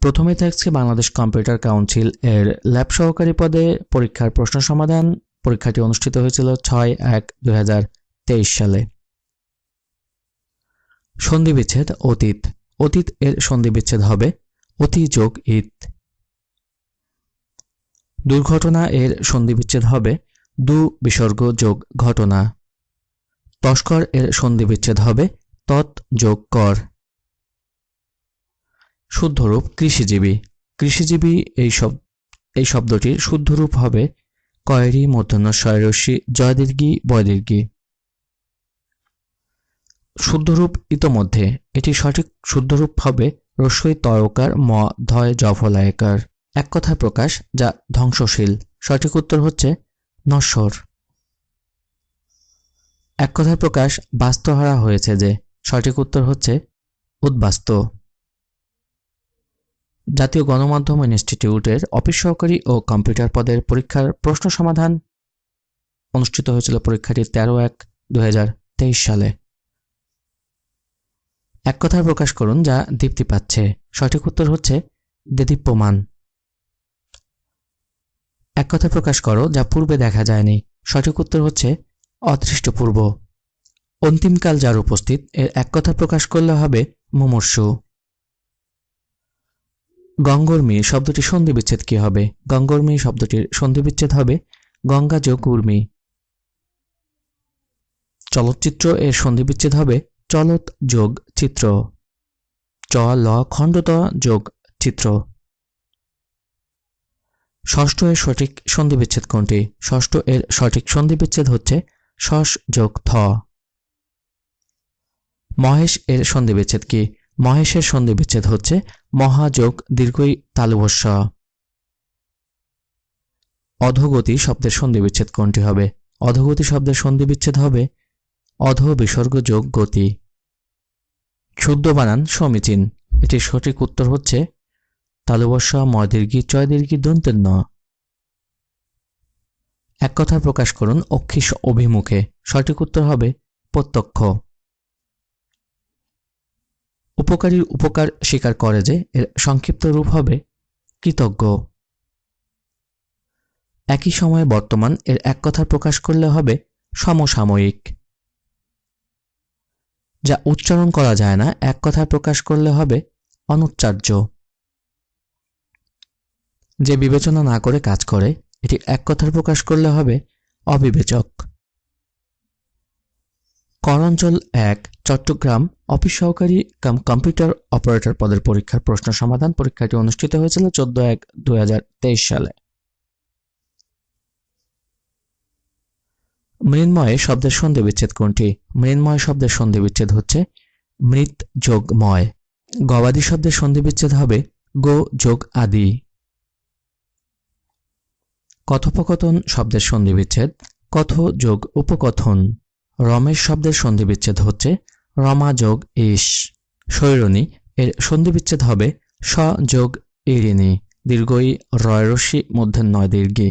প্রথমে থাকছে Bangladesh computer council এর ল্যাব সহকারী পদে পরীক্ষার প্রশ্ন সমাধান। পরীক্ষাটি অনুষ্ঠিত হয়েছিল 6/1/2023 সালে। সন্ধিবিচ্ছেদ অতীত। অতীত এর সন্ধিবিচ্ছেদ হবে অতি যোগ ইত। দুর্ঘটনা এর সন্ধিবিচ্ছেদ হবে দু বিসর্গ যোগ ঘটনা। তস্কর এর সন্ধিবিচ্ছেদ হবে তৎ যোগ কর। শুদ্ধরূপ কৃষিজীবী। কৃষিজীবী এই শব্দটির শুদ্ধরূপ হবে কয়েরি মূর্ধন্য শয়রস্যি জয়দীর্ঘী বয়দীর্ঘী। শুদ্ধরূপ ইতোমধ্যে। এটি সঠিক শুদ্ধরূপ হবে রস্বই তয়কার ম ধয় জফলায়কার। এক কথায় প্রকাশ যা ধ্বংসশীল। সঠিক উত্তর হচ্ছে নশ্বর। এক কথায় প্রকাশ বাস্তুহারা হয়েছে যে। সঠিক উত্তর হচ্ছে উদ্বাস্ত। জাতীয় গণমাধ্যম ইনস্টিটিউটের অফিস সহকারী ও কম্পিউটার পদের পরীক্ষার প্রশ্ন সমাধান অনুষ্ঠিত হয়েছিল। পরীক্ষাটি 13/1/2023 সালে। এক কথায় প্রকাশ করুন যা দীপ্তি পাচ্ছে। সঠিক উত্তর হচ্ছে দেদীপ্যমান। এক কথায় প্রকাশ করো যা পূর্বে দেখা যায়নি। সঠিক উত্তর হচ্ছে অদৃষ্টপূর্ব। অন্তিমকাল যার উপস্থিত এর এক কথা প্রকাশ করলে হবে মুমূর্ষু। গঙ্গর্মী শব্দটির সন্ধিবিচ্ছেদ কি হবে? গঙ্গর্মী শব্দটির সন্ধিবিচ্ছেদ হবে গঙ্গা যোগ উর্মি। চলচ্চিত্র এর সন্ধিবিচ্ছেদ হবে চলত যোগ চিত্র। চ ল খণ্ডত যোগ চিত্র। ষষ্ঠ এর সঠিক সন্ধিবিচ্ছেদ কোনটি? ষষ্ঠ এর সঠিক সন্ধিবিচ্ছেদ হচ্ছে শস যোগ থ। মহেশ এর সন্ধিবিচ্ছেদ কি? মহেশের সন্ধিবিচ্ছেদ হচ্ছে মহাযোগ দীর্ঘই তালুবস্য। অধোগতি শব্দের সন্ধিবিচ্ছেদ কোনটি হবে? অধোগতি শব্দের সন্ধিবিচ্ছেদ হবে অধো বিসর্গ যোগ গতি। শুদ্ধ বানান সমীচীন। এটির সঠিক উত্তর হচ্ছে তালুবস্য ময়দীর্ঘী চয়দীর্ঘী দন্তের ন। এক কথায় প্রকাশ করুন অক্ষিস অভিমুখে। সঠিক উত্তর হবে প্রত্যক্ষ। উপকারীর উপকার স্বীকার করে যে এর সংক্ষিপ্ত রূপ হবে কৃতজ্ঞ। একই সময়ে বর্তমান এর এক কথা প্রকাশ করলে হবে সমসাময়িক। যা উচ্চারণ করা যায় না এক কথা প্রকাশ করলে হবে অনুচ্চার্য। যে বিবেচনা না করে কাজ করে এটি এক কথায় প্রকাশ করলে হবে অবিবেচক। করঞ্চল 1 চট্টগ্রাম অফিস সহকারী কম্পিউটার অপারেটর পদের পরীক্ষার প্রশ্ন সমাধান। পরীক্ষাটি অনুষ্ঠিত হয়েছিল 14/1/2023 সালে। মৃন্ময় শব্দের সন্ধিবিচ্ছেদ কোনটি? মৃন্ময় শব্দের সন্ধিবিচ্ছেদ হচ্ছে মৃত যোগ ময়। গবাদি শব্দের সন্ধিবিচ্ছেদ হবে গো যোগ আদি। কথোপকথন শব্দের সন্ধিবিচ্ছেদ কথ যোগ উপকথন। রমেশ শব্দের সন্ধিবিচ্ছেদ হচ্ছে রমা যোগ ইস। শৈরণী এর সন্ধিবিচ্ছেদ হবে স যোগ ইরিণী দীর্ঘই রয়রস্যি মূর্ধন্য দীর্ঘী।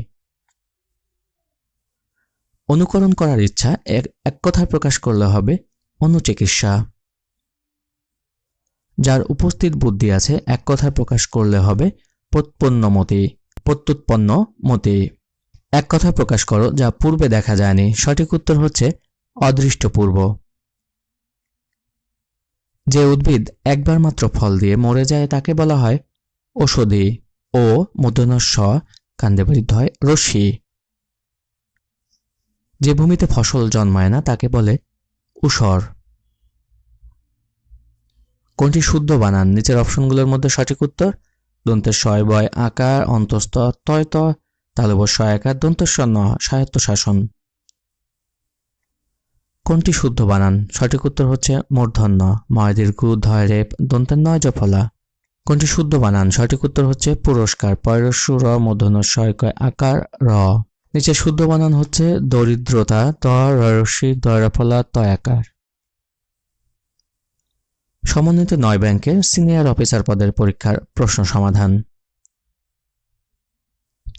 অনুকরণ করার ইচ্ছা এক কথায় প্রকাশ করলে হবে অনুচিকিৎসা। যার উপস্থিত বুদ্ধি আছে এক কথায় প্রকাশ করলে হবে প্রত্যুৎপন্ন মতি। এক কথায় প্রকাশ করো যা পূর্বে দেখা যায়নি। সঠিক উত্তর হচ্ছে অদৃষ্টপূর্ব। যে উদ্ভিদ একবার মাত্র ফল দিয়ে মরে যায় তাকে বলা হয় ঔষধি। ও মূর্ধন্য স কান্দে বাড়িত হয় রশ্মি। যে ভূমিতে ফসল জন্মায় না তাকে বলে ঊষর। কোনটি শুদ্ধ বানান? নিচের অপশনগুলোর মধ্যে সঠিক উত্তর দন্তের শয় বয় আকার অন্তস্থ তয় ত তালুবস্য আকার দন্তস্ব ন সাহিত্য শাসন। কোনটি শুদ্ধ বানান? সঠিক উত্তর হচ্ছে মূর্ধন্য ময় দীর্ঘ ধয় রেপ দন্তের নয় জফলা। কোনটি শুদ্ধ বানান? সঠিক উত্তর হচ্ছে পুরস্কার পয়রস্যু র মূর্ধন্য শয় কয় আকার র। নিচে শুদ্ধ বানান হচ্ছে দরিদ্রতা ত রস্যি দয়রফলা তয় আকার। সমন্বিত 9 ব্যাংকের সিনিয়র অফিসার পদের পরীক্ষার প্রশ্ন সমাধান।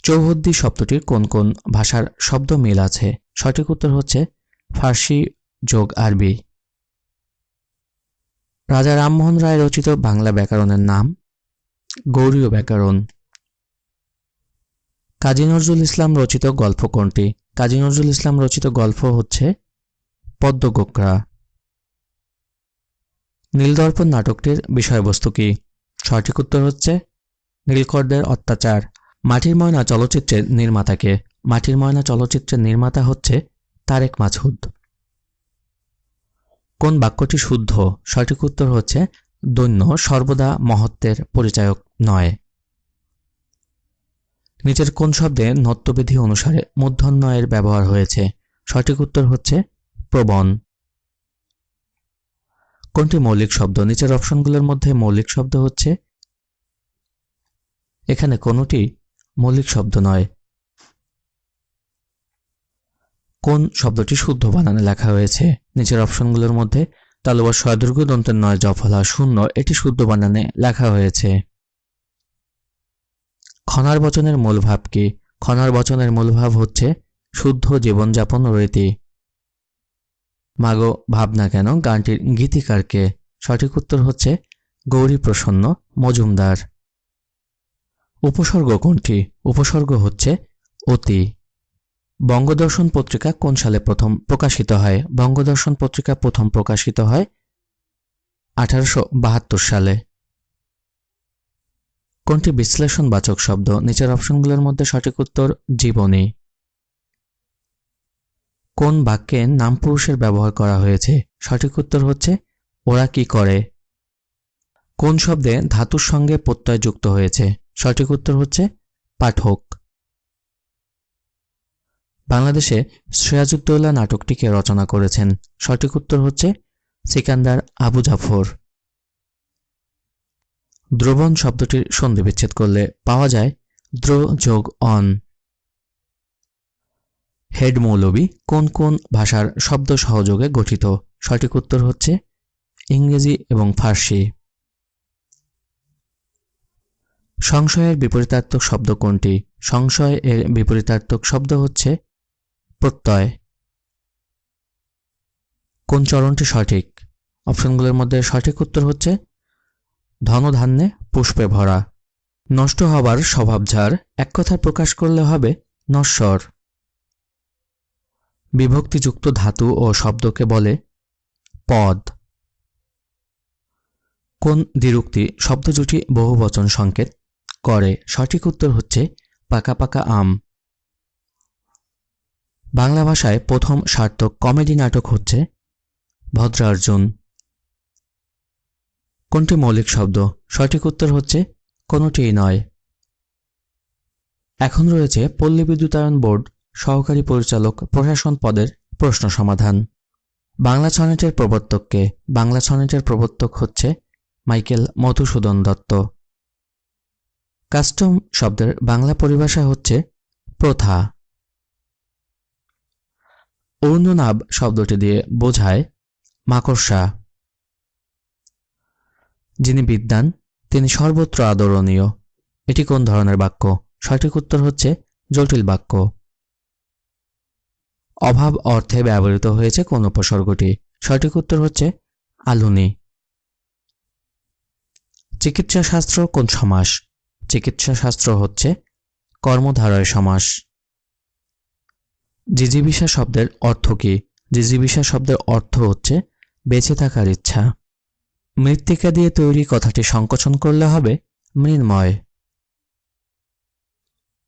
চৌহদ্দি শব্দটির কোন কোন ভাষার শব্দ মিল আছে? সঠিক উত্তর হচ্ছে ফার্সি যোগ আরবি। রাজা রামমোহন রায় রচিত বাংলা ব্যাকরণের নাম? গৌড়ীয় ব্যাকরণ। কাজী নজরুল ইসলাম রচিত গল্প কোনটি? কাজী নজরুল ইসলাম রচিত গল্প হচ্ছে পদ্মগোকরা। নীলদর্পণ নাটকটির বিষয়বস্তু কি? সঠিক উত্তর হচ্ছে নীলকরদের অত্যাচার। মাটির ময়না চলচ্চিত্রের নির্মাতা কে? মাটির ময়না চলচ্চিত্রের নির্মাতা হচ্ছে তারেক মাসুদ। কোন বাক্যটি শুদ্ধ? সঠিক উত্তর হচ্ছে দৈন্য সর্বদা মহত্বের পরিচায়ক নয়। নিচের কোন শব্দে নত্যবিধি অনুসারে মূর্ধন্যয়ের ব্যবহার হয়েছে? সঠিক উত্তর হচ্ছে প্রবণ। কোনটি মৌলিক শব্দ? নিচের অপশনগুলোর মধ্যে মৌলিক শব্দ হচ্ছে, এখানে কোনটি মৌলিক শব্দ নয়। কোন শব্দটি শুদ্ধ বানানে লেখা হয়েছে? নিচের অপশনগুলোর মধ্যে তালুবর শয়দীর্ঘ দন্তের নয় জফলা শূন্য, এটি শুদ্ধ বানানে লেখা হয়েছে। খনার বচনের মূল ভাব কি? খনার বচনের মূল ভাব হচ্ছে শুদ্ধ জীবনযাপন রীতি। মাগো ভাবনা কেন গানটির গীতিকার কে? সঠিক উত্তর হচ্ছে গৌরী প্রসন্ন মজুমদার। উপসর্গ কোনটি? উপসর্গ হচ্ছে অতি। বঙ্গদর্শন পত্রিকা কোন সালে প্রথম প্রকাশিত হয়? বঙ্গদর্শন পত্রিকা প্রথম প্রকাশিত হয় 1872 সালে। কোনটি বিশ্লেষণবাচক শব্দ? নিচের অপশনগুলোর মধ্যে সঠিক উত্তর জীবনী। কোন বাক্যে নামপুরুষের ব্যবহার করা হয়েছে? সঠিক উত্তর হচ্ছে ওরা কি করে। কোন শব্দে ধাতুর সঙ্গে প্রত্যয় যুক্ত হয়েছে? সঠিক উত্তর হচ্ছে পাঠক। বাংলাদেশে সিরাজউদ্দৌলা নাটকটিকে রচনা করেছেন? সঠিক উত্তর হচ্ছে সিকান্দার আবু জাফর। দ্রবণ শব্দটির সন্ধি বিচ্ছেদ করলে পাওয়া যায় দ্র যোগ অন। হেড মৌলবী কোন কোন ভাষার শব্দ সহযোগে গঠিত? সঠিক উত্তর হচ্ছে ইংরেজি এবং ফার্সি। সংশয়ের বিপরীতার্থক শব্দ কোনটি? সংশয় এর বিপরীতার্থক শব্দ হচ্ছে প্রত্যয়। কোন চরণটি সঠিক? অপশনগুলোর মধ্যে সঠিক উত্তর হচ্ছে ধনধান্যে পুষ্পে ভরা। নষ্ট হবার স্বভাবঝাড় এক কথায় প্রকাশ করলে হবে নশ্বর। বিভক্তিযুক্ত ধাতু ও শব্দকে বলে পদ। কোন দ্বিরুক্তি শব্দজুটি বহুবচন সংকেত করে? সঠিক উত্তর হচ্ছে পাকা পাকা আম। বাংলা ভাষায় প্রথম সার্থক কমেডি নাটক হচ্ছে ভদ্রার্জুন। কোনটি মৌলিক শব্দ? সঠিক উত্তর হচ্ছে কোনটিই নয়। এখন রয়েছে পল্লী বিদ্যুতায়ন বোর্ড সহকারী পরিচালক প্রশাসন পদের প্রশ্ন সমাধান। বাংলা সনেটের প্রবর্তক কে? বাংলা সনেটের প্রবর্তক হচ্ছে মাইকেল মধুসূদন দত্ত। কাস্টম শব্দের বাংলা পরিভাষা হচ্ছে প্রথা। অরুণনাভ শব্দটি দিয়ে বোঝায় মাকড়সা। যিনি বিদ্বান তিনি সর্বত্র আদরণীয়, এটি কোন ধরনের বাক্য? সঠিক উত্তর হচ্ছে জটিল বাক্য। অভাব অর্থে ব্যবহৃত হয়েছে কোন উপসর্গটি? সঠিক উত্তর হচ্ছে আলুনি। চিকিৎসা শাস্ত্র কোন সমাস? চিকিৎসা শাস্ত্র হচ্ছে কর্মধারয় সমাস। জিজিবিষা শব্দের অর্থ কি? জিজিবিষা শব্দের অর্থ হচ্ছে বেঁচে থাকার ইচ্ছা। মৃত্তিকা দিয়ে তৈরি কথাটি সংকোচন করলে হবে মৃন্ময়।